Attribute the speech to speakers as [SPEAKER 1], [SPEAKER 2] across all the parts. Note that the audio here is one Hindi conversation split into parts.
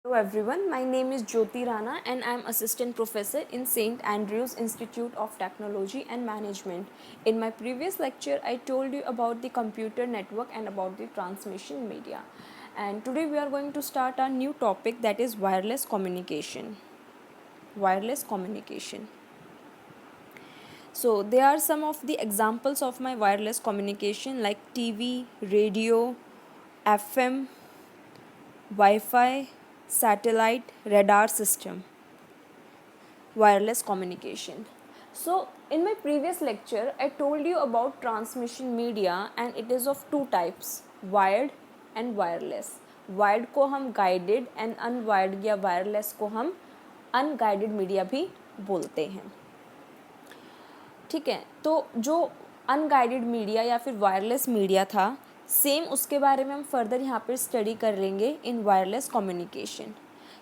[SPEAKER 1] Hello everyone, my name is Jyoti Rana and I am assistant professor in St. Andrews Institute of Technology and Management. In my previous lecture, I told you about the computer network and about the transmission media. And today we are going to start a new topic, that is wireless communication. Wireless communication. So there are some of the examples of my wireless communication like TV, radio, FM, Wi-Fi, satellite, radar system. Wireless communication. So in my previous lecture I told you about transmission media and it is of two types, wired and wireless. Wired को हम guided and unwired या wireless को हम unguided मीडिया भी बोलते हैं. ठीक है, तो जो अनगाइडेड मीडिया या फिर वायरलेस मीडिया था, सेम उसके बारे में हम फर्दर यहाँ पर स्टडी कर लेंगे इन wireless communication.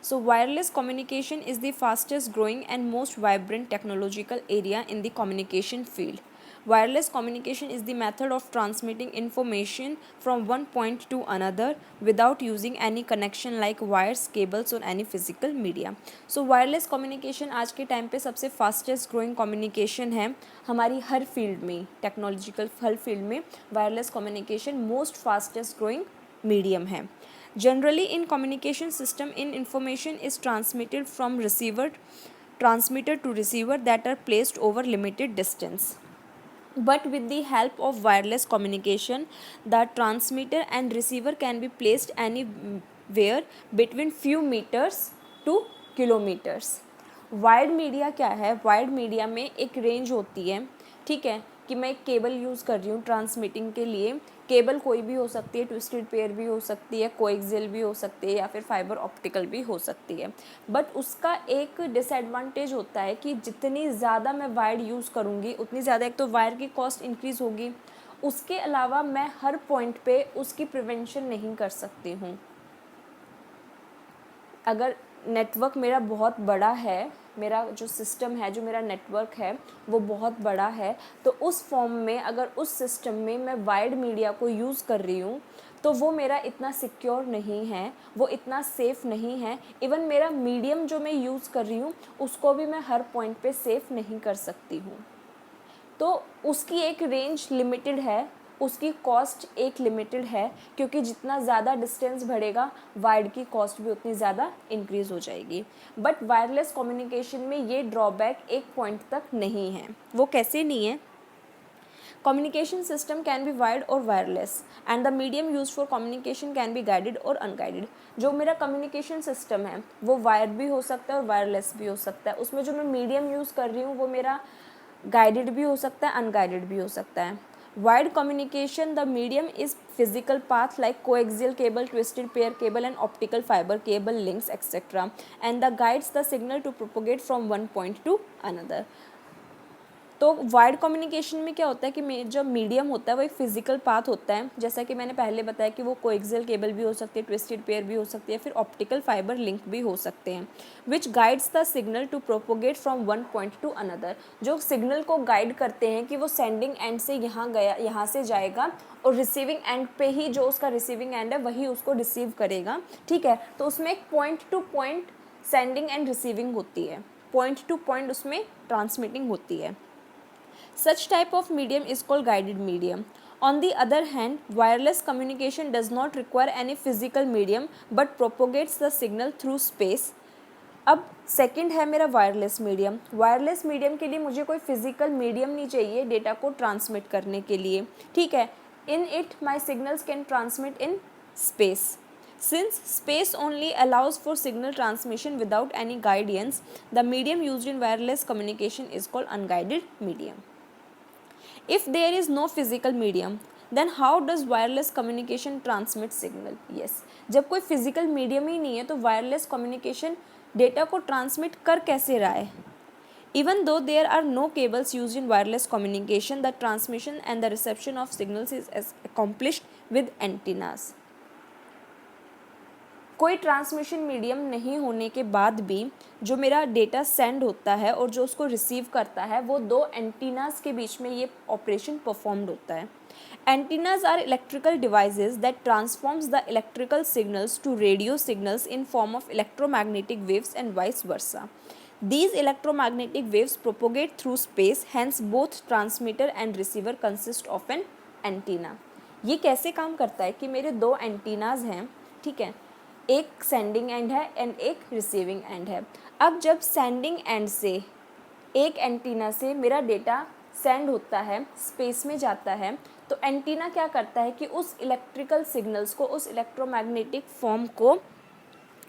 [SPEAKER 1] So wireless communication is the fastest growing and most vibrant technological area in the communication field. Wireless communication is the method of transmitting information from one point to another without using any connection like wires, cables or any physical media. So wireless communication आज के टाइम पे सबसे fastest growing communication है हमारी हर फील्ड में, टेक्नोलॉजिकल हर फील्ड में wireless communication most fastest growing medium है. Generally, in communication system, information is transmitted from transmitter to receiver that are placed over limited distance. But with the help of wireless communication, the transmitter and receiver can be placed anywhere between few meters to kilometers. Wired media क्या है? वायर्ड मीडिया में एक रेंज होती है, ठीक है, कि मैं एक केबल यूज़ कर रही हूँ ट्रांसमिटिंग के लिए. केबल कोई भी हो सकती है, ट्विस्टेड पेयर भी हो सकती है, कोएक्सियल भी हो सकती है या फिर फाइबर ऑप्टिकल भी हो सकती है. बट उसका एक डिसएडवांटेज होता है कि जितनी ज़्यादा मैं वायर यूज़ करूँगी उतनी ज़्यादा एक तो वायर की कॉस्ट इंक्रीज़ होगी, उसके अलावा मैं हर पॉइंट पे उसकी प्रिवेंशन नहीं कर सकती हूँ. अगर नेटवर्क मेरा बहुत बड़ा है, मेरा जो सिस्टम है, जो मेरा नेटवर्क है वो बहुत बड़ा है, तो उस फॉर्म में अगर उस सिस्टम में मैं वायर्ड मीडिया को यूज़ कर रही हूँ तो वो मेरा इतना सिक्योर नहीं है, वो इतना सेफ़ नहीं है. इवन मेरा मीडियम जो मैं यूज़ कर रही हूँ उसको भी मैं हर पॉइंट पे सेफ़ नहीं कर सकती हूँ. तो उसकी एक रेंज लिमिटेड है, उसकी कॉस्ट एक लिमिटेड है, क्योंकि जितना ज़्यादा डिस्टेंस बढ़ेगा वायर्ड की कॉस्ट भी उतनी ज़्यादा इंक्रीज़ हो जाएगी. बट वायरलेस कम्युनिकेशन में ये ड्रॉबैक एक पॉइंट तक नहीं है. वो कैसे नहीं है? Communication system can be wired और wireless and the medium use for communication can be guided और अनगाइडेड. जो मेरा कम्युनिकेशन सिस्टम है वो वायर्ड भी हो सकता है और वायरलेस भी हो सकता है. उसमें जो मैं मीडियम यूज़ कर रही हूँ वो मेरा गाइडेड भी हो सकता है, अनगाइडेड भी हो सकता है. Wired communication, the medium is physical path like coaxial cable, twisted pair cable and optical fiber cable links etc. and the guides the signal to propagate from one point to another. तो वायर्ड कम्युनिकेशन में क्या होता है कि जो मीडियम होता है वो एक फिजिकल पाथ होता है, जैसा कि मैंने पहले बताया कि वो कोएक्सियल केबल भी हो सकती है, ट्विस्टेड पेयर भी हो सकती है, फिर ऑप्टिकल फाइबर लिंक भी हो सकते हैं. Which guides the signal to propagate from one point to another. जो सिग्नल को गाइड करते हैं कि वो सेंडिंग एंड से यहाँ गया, यहाँ से जाएगा और रिसीविंग एंड पे ही जो उसका रिसीविंग एंड है वही उसको रिसीव करेगा. ठीक है, तो उसमें एक point two point sending end receiving होती है, पॉइंट टू पॉइंट उसमें ट्रांसमिटिंग होती है. Such type of medium is called guided medium. On the other hand, wireless communication does not require any physical medium but propagates the signal through space. अब सेकंड है मेरा वायरलेस मीडियम. वायरलेस मीडियम के लिए मुझे कोई फिजिकल मीडियम नहीं चाहिए डेटा को ट्रांसमिट करने के लिए, ठीक है. In it my signals can transmit in space. Since space only allows for signal transmission without any guidance, the medium used in wireless communication is called unguided medium. If there is no physical medium, then how does wireless communication transmit signal? Yes, जब कोई physical medium ही नहीं है तो wireless communication data को transmit कर कैसे रहा है? Even though there are no cables used in wireless communication, the transmission and the reception of signals is accomplished with antennas. कोई ट्रांसमिशन मीडियम नहीं होने के बाद भी जो मेरा डेटा सेंड होता है और जो उसको रिसीव करता है, वो दो एंटीनास के बीच में ये ऑपरेशन परफॉर्म्ड होता है. Antennas are electrical devices that transforms the electrical signals to radio signals in form of electromagnetic waves and vice versa. These electromagnetic waves propagate through space, hence both transmitter and receiver consist of an antenna. ये कैसे काम करता है कि मेरे दो एंटीनाज हैं, ठीक है, एक सेंडिंग एंड है एंड एक रिसीविंग एंड है. अब जब सेंडिंग एंड से एक एंटीना से मेरा डेटा सेंड होता है, स्पेस में जाता है, तो एंटीना क्या करता है कि उस इलेक्ट्रिकल सिग्नल्स को, उस इलेक्ट्रोमैग्नेटिक फॉर्म को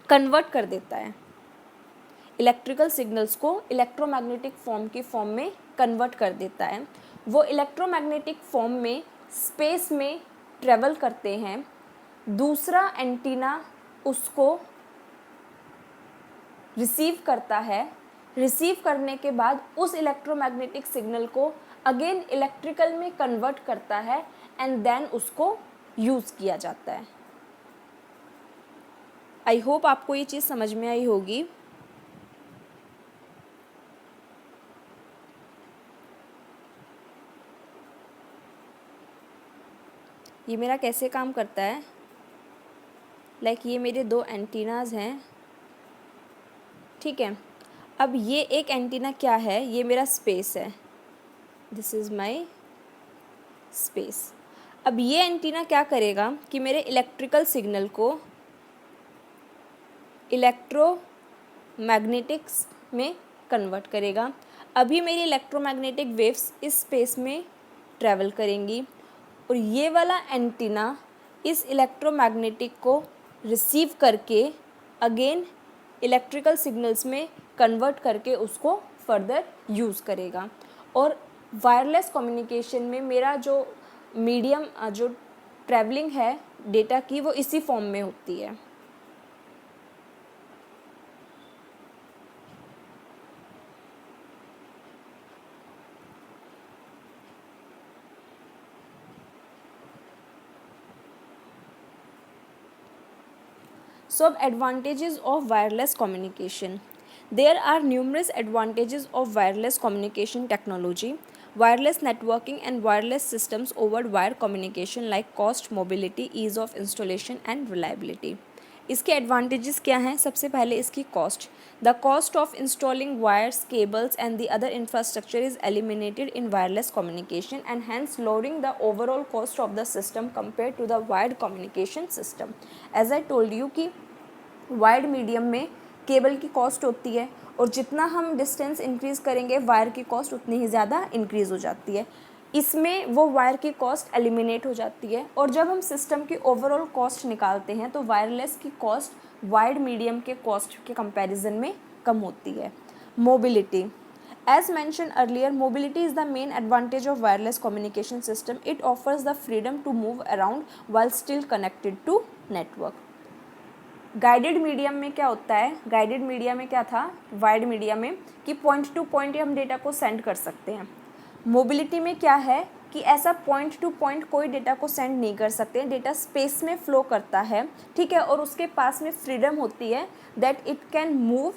[SPEAKER 1] कन्वर्ट कर देता है. इलेक्ट्रिकल सिग्नल्स को इलेक्ट्रोमैग्नेटिक फॉर्म की फॉर्म में कन्वर्ट कर देता है. वो इलेक्ट्रोमैग्नेटिक फॉर्म में स्पेस में ट्रेवल करते हैं. दूसरा एंटीना उसको रिसीव करता है. रिसीव करने के बाद उस इलेक्ट्रोमैग्नेटिक सिग्नल को अगेन इलेक्ट्रिकल में कन्वर्ट करता है एंड देन उसको यूज़ किया जाता है. आई होप आपको ये चीज़ समझ में आई होगी. ये मेरा कैसे काम करता है, लाइक ये मेरे दो एंटीनाज हैं, ठीक है. अब ये एक एंटीना क्या है, ये मेरा स्पेस है, दिस इज़ माई स्पेस. अब ये एंटीना क्या करेगा कि मेरे इलेक्ट्रिकल सिग्नल को इलेक्ट्रोमैग्नेटिक्स में कन्वर्ट करेगा. अभी मेरी इलेक्ट्रोमैग्नेटिक वेव्स इस स्पेस में ट्रैवल करेंगी और ये वाला एंटीना इस इलेक्ट्रोमैग्नेटिक को रिसीव करके अगेन इलेक्ट्रिकल सिग्नल्स में कन्वर्ट करके उसको फर्दर यूज़ करेगा. और वायरलेस कम्युनिकेशन में मेरा जो मीडियम जो ट्रैवलिंग है डेटा की, वो इसी फॉर्म में होती है. So, advantages of wireless communication. There are numerous advantages of wireless communication technology. Wireless networking and wireless systems over wire communication like cost, mobility, ease of installation and reliability. इसके एडवांटेजेस क्या हैं? सबसे पहले इसकी cost. The cost of installing wires, cables and the other infrastructure is eliminated in wireless communication and hence lowering the overall cost of the system compare to the wired communication system. As I told you कि वायर्ड मीडियम में केबल की कॉस्ट होती है और जितना हम डिस्टेंस इंक्रीज़ करेंगे वायर की कॉस्ट उतनी ही ज़्यादा इंक्रीज़ हो जाती है. इसमें वो वायर की कॉस्ट एलिमिनेट हो जाती है और जब हम सिस्टम की ओवरऑल कॉस्ट निकालते हैं तो वायरलेस की कॉस्ट वायर्ड मीडियम के कॉस्ट के कंपैरिजन में कम होती है. Mobility. As mentioned earlier, mobility is the main advantage of wireless communication system. It offers the freedom to move around while still connected to network. Guided medium में क्या होता है, गाइडेड मीडिया में क्या था, वायर्ड मीडिया में कि पॉइंट टू पॉइंट हम डेटा को सेंड कर सकते हैं. मोबिलिटी में क्या है कि ऐसा पॉइंट टू पॉइंट कोई डेटा को सेंड नहीं कर सकते. डेटा स्पेस में फ्लो करता है, ठीक है, और उसके पास में फ्रीडम होती है दैट इट कैन मूव.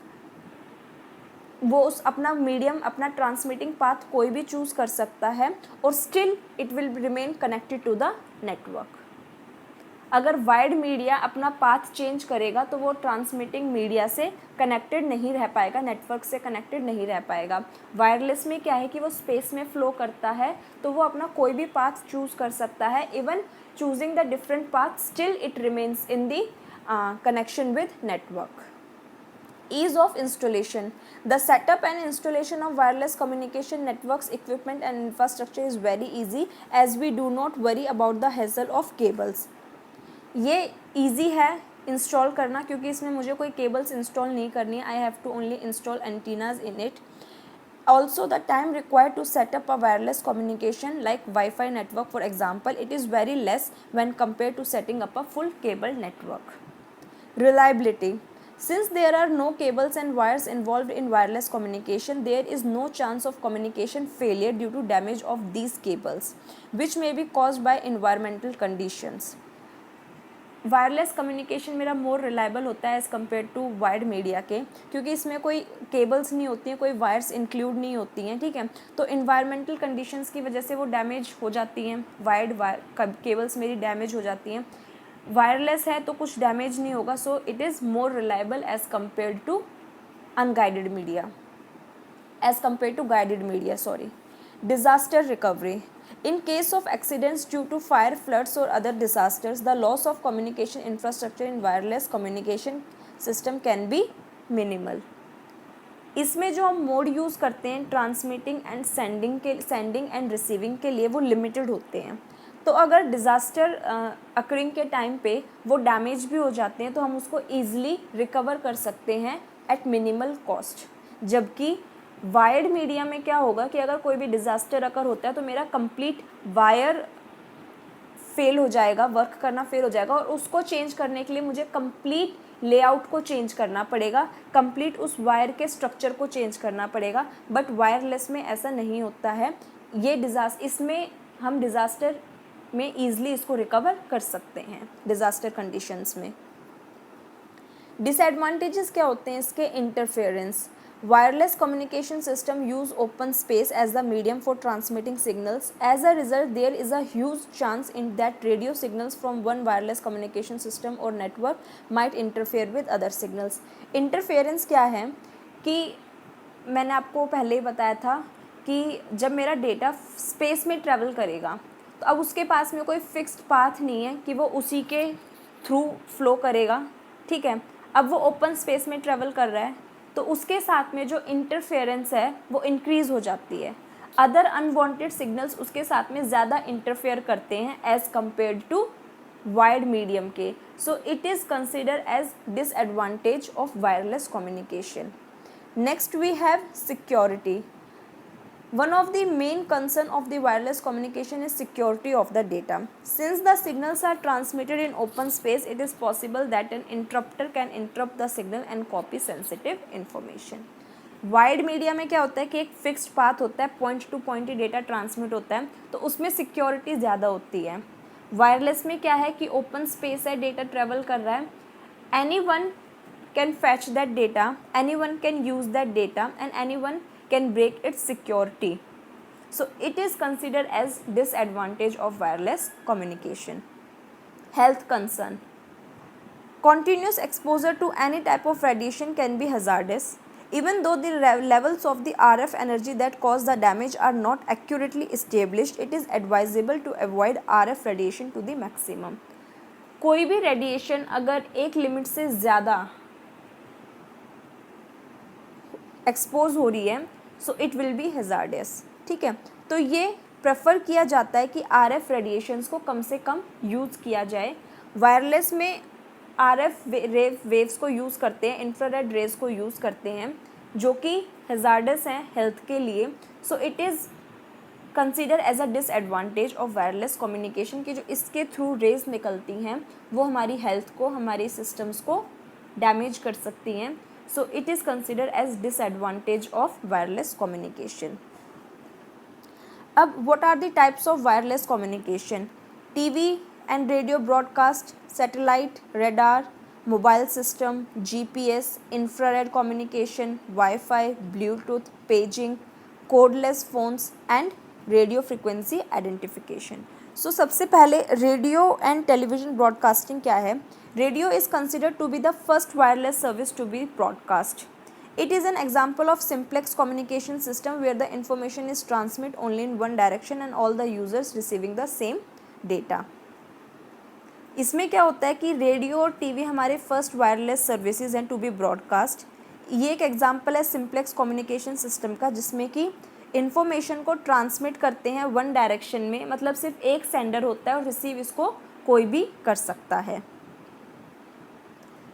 [SPEAKER 1] वो उस अपना मीडियम, अपना ट्रांसमिटिंग पाथ कोई भी चूज़ कर सकता है और still it will remain connected to the network. अगर वायर्ड मीडिया अपना पाथ चेंज करेगा तो वो ट्रांसमिटिंग मीडिया से कनेक्टेड नहीं रह पाएगा, नेटवर्क से कनेक्टेड नहीं रह पाएगा. वायरलेस में क्या है कि वो स्पेस में फ्लो करता है तो वो अपना कोई भी पाथ चूज़ कर सकता है. Even choosing the different path still it remains in the connection with network. Ease of installation. The setup and installation of wireless communication networks, equipment and infrastructure is very easy as we do not worry about the hassle of cables. ये easy है इंस्टॉल करना क्योंकि इसमें मुझे कोई केबल्स इंस्टॉल नहीं करनी है. I have to only install antennas in it. Also, the time required to set up a wireless communication like Wi-Fi network, for example, it is very less when compared to setting up a full cable network. Reliability. Since there are no cables and wires involved in wireless communication, there is no chance of communication failure due to damage of these cables, which may be caused by environmental conditions. Wireless communication मेरा मोर रिलायबल होता है as compare to wired media के, क्योंकि इसमें कोई केबल्स नहीं होती हैं, कोई वायर्स इंक्लूड नहीं होती हैं, ठीक है। तो इन्वायरमेंटल कंडीशंस की वजह से वो डैमेज हो जाती हैं, वायर्ड केबल्स मेरी डैमेज हो जाती हैं। वायरलेस है तो कुछ डैमेज नहीं होगा, so it is more reliable as compare to unguided media, as compared to guided media. Disaster recovery. In case of accidents due to fire, floods or other disasters, the loss of communication infrastructure in wireless communication system can be minimal. इसमें जो हम मोड यूज़ करते हैं transmitting and sending end receiving के लिए, वो लिमिटेड होते हैं। तो अगर डिज़ास्टर अकरिंग के टाइम पे वो डैमेज भी हो जाते हैं तो हम उसको ईजिली रिकवर कर सकते हैं एट मिनिमल कॉस्ट। जबकि वायर्ड मीडिया में क्या होगा कि अगर कोई भी डिज़ास्टर अकर होता है तो मेरा कंप्लीट वायर फेल हो जाएगा, वर्क करना फेल हो जाएगा, और उसको चेंज करने के लिए मुझे कंप्लीट लेआउट को चेंज करना पड़ेगा, कंप्लीट उस वायर के स्ट्रक्चर को चेंज करना पड़ेगा। बट वायरलेस में ऐसा नहीं होता है। इसमें हम डिज़ास्टर में ईजिली इसको रिकवर कर सकते हैं डिज़ास्टर कंडीशंस में। डिसएडवांटेजेस क्या होते हैं इसके? Interference. Wireless communication system use open space as the medium for transmitting signals. As a result, there is a huge chance in that radio signals from one wireless communication system or network might interfere with other signals. Interference क्या है कि मैंने आपको पहले ही बताया था कि जब मेरा डेटा स्पेस में ट्रैवल करेगा तो अब उसके पास में कोई फिक्स्ड पाथ नहीं है कि वो उसी के थ्रू फ्लो करेगा, ठीक है। अब वो ओपन स्पेस में ट्रैवल कर रहा है तो उसके साथ में जो इंटरफेरेंस है वो इंक्रीज़ हो जाती है। अदर अनवांटेड सिग्नल्स उसके साथ में ज़्यादा इंटरफेयर करते हैं as compared to wired medium के। So it is consider as disadvantage of wireless communication. Next we have security. One of the main concern of the wireless communication is security of the data. Since the signals are transmitted in open space, it is possible that an interrupter can interrupt the signal and copy sensitive information. Wide media में क्या होता है कि एक फिक्स्ड पाथ होता है, पॉइंट टू पॉइंट ही डेटा ट्रांसमिट होता है, तो उसमें सिक्योरिटी ज़्यादा होती है। वायरलेस में क्या है कि ओपन स्पेस है, डेटा ट्रेवल कर रहा है, any one can fetch that data, any one can use that data and any one can break its security. So it is considered as disadvantage of wireless communication. Health concern. Continuous exposure to any type of radiation can be hazardous. Even though the levels of the RF energy that cause the damage are not accurately established, it is advisable to avoid RF radiation to the maximum. कोई भी रेडिएशन अगर एक लिमिट से ज़्यादा एक्सपोज हो रही है so it will be hazardous, ठीक है। तो ये प्रेफर किया जाता है कि आरएफ रेडिएशंस को कम से कम यूज़ किया जाए। वायरलेस में आरएफ वेव्स को यूज़ करते हैं, इंफ्रारेड रेज को यूज़ करते हैं जो कि हैज़ार्डस हैं हेल्थ के लिए। So it is consider as a disadvantage of wireless communication कि जो इसके थ्रू रेज निकलती हैं वो हमारी हेल्थ को, हमारी सिस्टम्स को डैमेज कर सकती हैं। So it is considered as disadvantage of wireless communication. अब what are the types of wireless communication? TV and radio broadcast, satellite, radar, mobile system, GPS, infrared communication, Wi-Fi, Bluetooth, paging, codeless phones and radio frequency identification. So सबसे पहले रेडियो एंड टेलीविज़न ब्रॉडकास्टिंग क्या है? Radio is considered to be the first wireless service to be broadcast. It is an example of simplex communication system where the information is transmitted only in one direction and all the users receiving the same data. इसमें क्या होता है कि रेडियो और टीवी हमारे फर्स्ट वायरलेस सर्विसेज हैं टू बी ब्रॉडकास्ट। ये एक एग्जांपल है सिम्प्लेक्स कम्युनिकेशन सिस्टम का जिसमें कि इन्फॉर्मेशन को ट्रांसमिट करते हैं वन डायरेक्शन में, मतलब सिर्फ एक सेंडर होता है और रिसीव इसको कोई भी कर सकता है।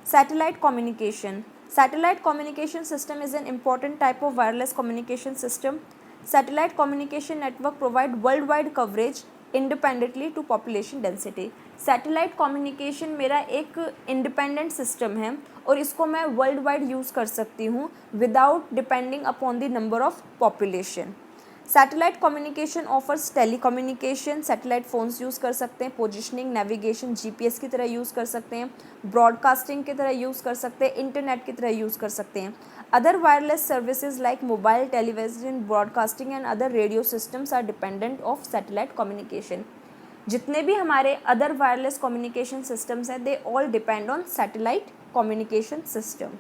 [SPEAKER 1] Satellite communication. Satellite communication system is an important type of wireless communication system. Satellite communication network provide worldwide coverage independently to population density. Satellite communication मेरा एक independent system है और इसको मैं worldwide use कर सकती हूँ without depending upon the number of population. Satellite communication offers telecommunication, satellite phones use कर सकते हैं, पोजिशनिंग, नेविगेशन, जीपीएस की तरह यूज़ कर सकते हैं, ब्रॉडकास्टिंग की तरह यूज़ कर सकते हैं, इंटरनेट की तरह यूज़ कर सकते हैं। Other wireless services like mobile, television, broadcasting and other radio systems are dependent of satellite communication. जितने भी हमारे अदर वायरलेस कम्युनिकेशन सिस्टम्स हैं, they all depend on satellite communication system.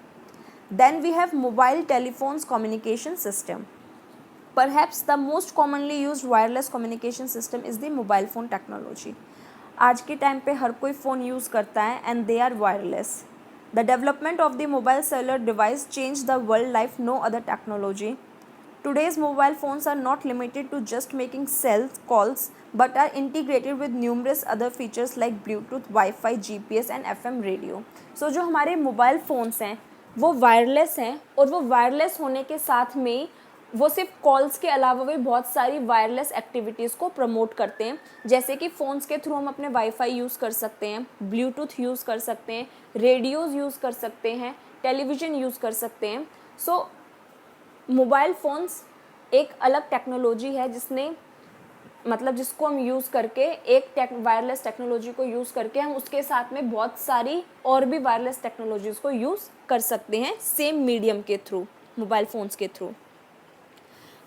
[SPEAKER 1] Then we have mobile telephones communication system. Perhaps the most commonly used wireless communication system is the mobile phone technology. आज के टाइम पे हर कोई फ़ोन यूज़ करता है and they are wireless. The development of the mobile cellular device changed the world like no other technology. Today's mobile phones are not limited to just making cell calls but are integrated with numerous other features like Bluetooth, Wi-Fi, GPS and FM radio. So जो हमारे मोबाइल फ़ोन्स हैं वो वायरलेस हैं और वो वायरलेस होने के साथ में वो सिर्फ कॉल्स के अलावा भी बहुत सारी वायरलेस एक्टिविटीज़ को प्रमोट करते हैं, जैसे कि फ़ोन्स के थ्रू हम अपने वाईफाई यूज़ कर सकते हैं, ब्लूटूथ यूज़ कर सकते हैं, रेडियोज़ यूज़ कर सकते हैं, टेलीविज़न यूज़ कर सकते हैं। सो मोबाइल फ़ोन्स एक अलग टेक्नोलॉजी है जिसको हम यूज़ करके एक वायरलेस टेक्नोलॉजी को यूज़ करके हम उसके साथ में बहुत सारी और भी वायरलेस टेक्नोलॉजीज़ को यूज़ कर सकते हैं सेम मीडियम के थ्रू, मोबाइल फ़ोन्स के थ्रू।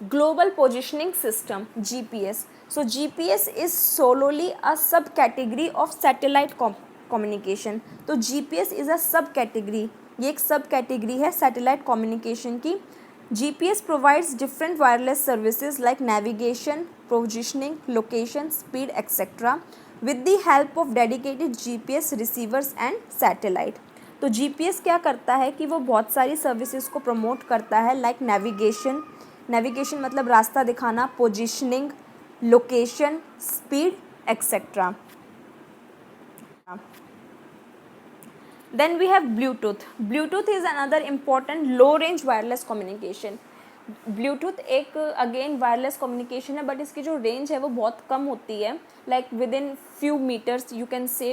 [SPEAKER 1] Global positioning system GPS. So GPS is solely a sub category of satellite communication. तो GPS is a sub category, ये एक सब कैटेगरी है सैटेलाइट कम्युनिकेशन की. GPS provides different wireless services like navigation, positioning, location, speed, etc. with the help of dedicated GPS receivers and satellite. तो GPS क्या करता है कि वो बहुत सारी सर्विसेज को प्रमोट करता है लाइक नेविगेशन मतलब रास्ता दिखाना, positioning, location, speed etcetera. Then we have Bluetooth. Bluetooth is another important low range wireless communication. Bluetooth एक अगेन वायरलेस कम्युनिकेशन है बट इसकी जो रेंज है वो बहुत कम होती है, like within few meters you can say.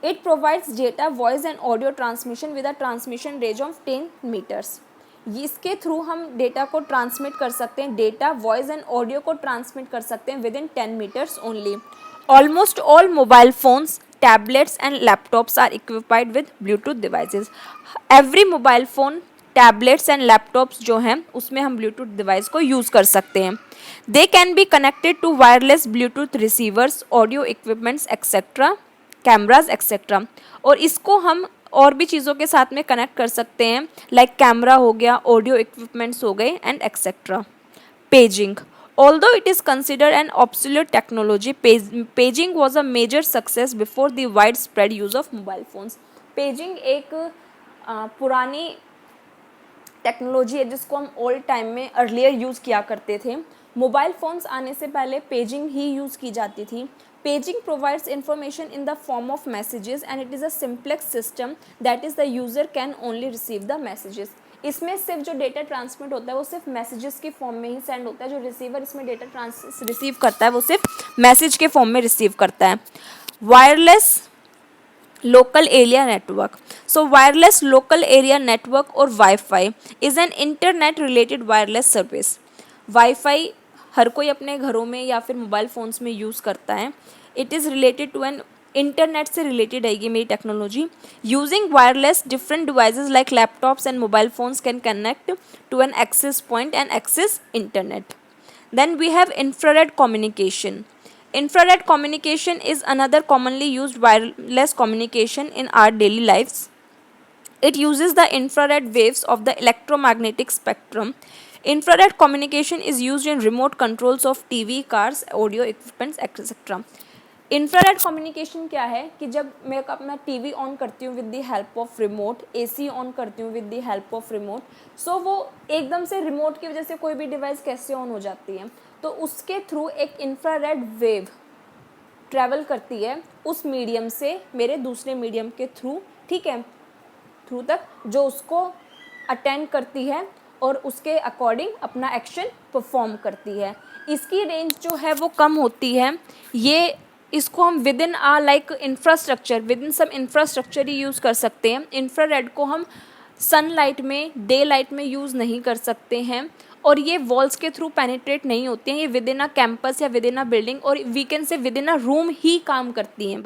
[SPEAKER 1] It provides data, voice and audio transmission with a transmission range of 10 meters. इसके थ्रू हम डेटा को ट्रांसमिट कर सकते हैं, डेटा, वॉइस एंड ऑडियो को ट्रांसमिट कर सकते हैं within 10 meters only. Almost all mobile phones, tablets and laptops are equipped with Bluetooth devices. Every mobile phone, tablets and laptops जो हैं उसमें हम Bluetooth device को यूज़ कर सकते हैं. They can be connected to wireless Bluetooth receivers, audio equipments etc, cameras etc. और इसको हम और भी चीज़ों के साथ में कनेक्ट कर सकते हैं लाइक कैमरा हो गया, ऑडियो इक्विपमेंट्स हो गए and etcetera. Paging. Although it is considered an obsolete technology, paging was a major success before the widespread use of mobile phones. Paging एक पुरानी टेक्नोलॉजी है जिसको हम ओल्ड टाइम में अर्लियर यूज़ किया करते थे. मोबाइल फ़ोन्स आने से पहले पेजिंग ही यूज़ की जाती थी. Paging provides information in the form of messages and it is a simplex system that is the user can only receive the messages. इसमें सिर्फ जो डेटा ट्रांसमिट होता है वो सिर्फ मैसेजेस की फॉर्म में ही सेंड होता है. जो रिसीवर इसमें डेटा रिसीव करता है वो सिर्फ मैसेज के फॉर्म में रिसीव करता है. Wireless local area network. So wireless local area network और wifi is an internet related wireless service. Wifi हर कोई अपने घरों में या फिर मोबाइल फ़ोन्स में यूज़ करता है. It is related to an internet से रिलेटेड है ये मेरी technology. Using wireless different devices like laptops and mobile phones can connect to an access point and access internet. Then we have infrared communication. Infrared communication is another commonly used wireless communication in our daily lives. It uses the infrared waves of the electromagnetic spectrum. Infrared communication is used in remote controls of TV, cars, audio equipments, etc. Infrared communication क्या है कि जब मैं अपना टीवी ऑन करती हूँ with the help of remote, AC on करती हूँ with the help of remote, so वो एकदम से रिमोट की वजह से कोई भी डिवाइस कैसे ऑन हो जाती है, तो उसके थ्रू एक इंफ्रारेड वेव ट्रैवल करती है उस मीडियम से मेरे दूसरे मीडियम के थ्रू, ठीक है, थ्रू तक, जो उसको अटेंड करती है और उसके अकॉर्डिंग अपना एक्शन परफॉर्म करती है. इसकी रेंज जो है वो कम होती है. ये इसको हम within like infrastructure, within some infrastructure ही यूज़ कर सकते हैं. इंफ्रारेड को हम सनलाइट में, डे लाइट में यूज़ नहीं कर सकते हैं. और ये वॉल्स के थ्रू पेनिट्रेट नहीं होती हैं, ये विद इन अ कैंपस या विद इन अ बिल्डिंग और वीकेंड से विद इन अ रूम ही काम करती हैं।